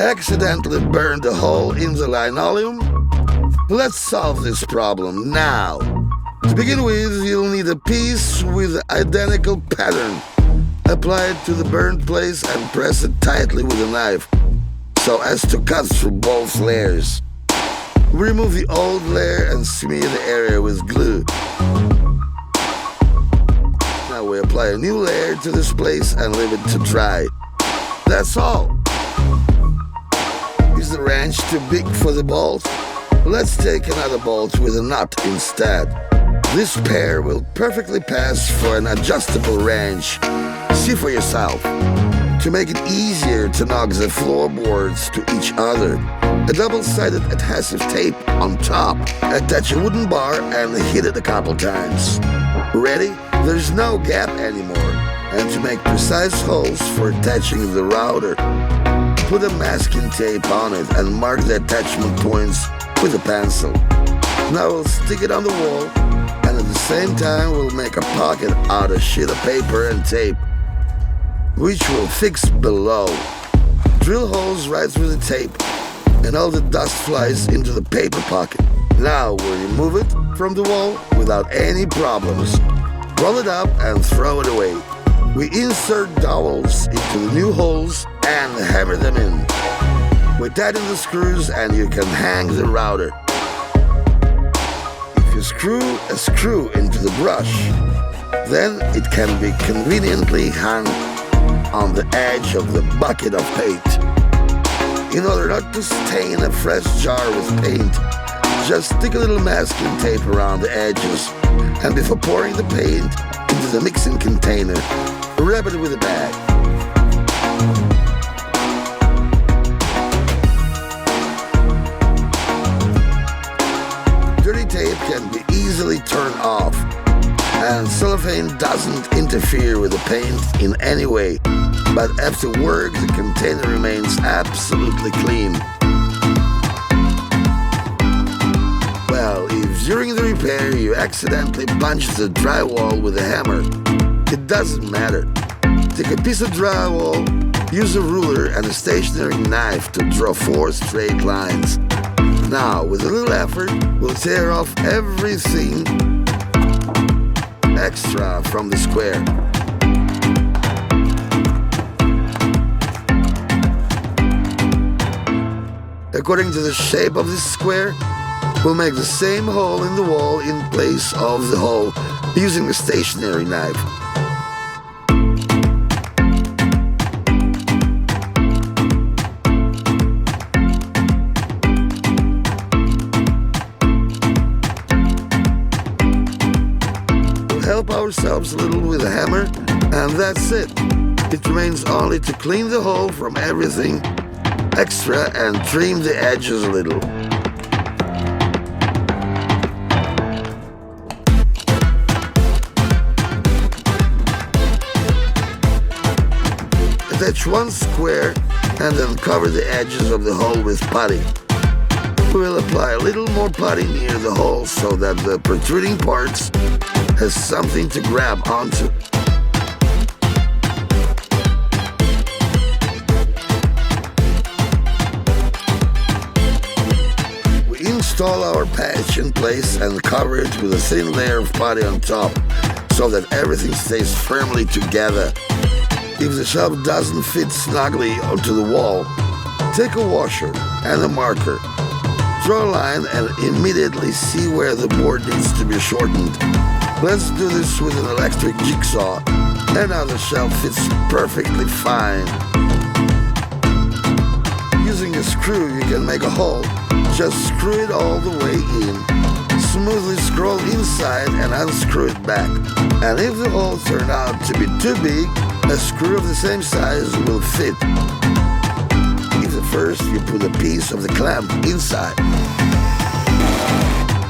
accidentally burned a hole in the linoleum? Let's solve this problem now. To begin with, you'll need a piece with identical pattern. Apply it to the burned place and press it tightly with a knife, so as to cut through both layers. Remove the old layer and smear the area with glue. Now we apply a new layer to this place and leave it to dry. That's all. Is the wrench too big for the bolt? Let's take another bolt with a nut instead. This pair will perfectly pass for an adjustable wrench. See for yourself. To make it easier to knock the floorboards to each other, a double-sided adhesive tape on top. Attach a wooden bar and hit it a couple times. Ready? There's no gap anymore. And to make precise holes for attaching the router, put a masking tape on it and mark the attachment points with a pencil. Now we'll stick it on the wall, and at the same time we'll make a pocket out of a sheet of paper and tape, which we'll fix below. Drill holes right through the tape, and all the dust flies into the paper pocket. Now we'll remove it from the wall without any problems. Roll it up and throw it away. We insert dowels into the new holes and hammer them in. We tighten the screws and you can hang the router. If you screw a screw into the brush, then it can be conveniently hung on the edge of the bucket of paint. In order not to stain a fresh jar with paint, just stick a little masking tape around the edges, and before pouring the paint into the mixing container, wrap it with a bag. Dirty tape can be easily turned off, and cellophane doesn't interfere with the paint in any way, but after work the container remains absolutely clean. Well, if during the repair you accidentally punch the drywall with a hammer, it doesn't matter. Take a piece of drywall, use a ruler and a stationary knife to draw 4 straight lines. Now, with a little effort, we'll tear off everything extra from the square. According to the shape of this square, we'll make the same hole in the wall in place of the hole using a stationary knife. We'll help ourselves a little with a hammer, and that's it. It remains only to clean the hole from everything extra and trim the edges a little. Attach one square and then cover the edges of the hole with putty. We'll apply a little more putty near the hole so that the protruding parts has something to grab onto. We install our patch in place and cover it with a thin layer of putty on top so that everything stays firmly together. If the shelf doesn't fit snugly onto the wall, take a washer and a marker. Draw a line and immediately see where the board needs to be shortened. Let's do this with an electric jigsaw, and now the shelf fits perfectly fine. Using a screw, you can make a hole. Just screw it all the way in. Smoothly scroll inside and unscrew it back. And if the hole turned out to be too big, a screw of the same size will fit. If at first you put a piece of the clamp inside.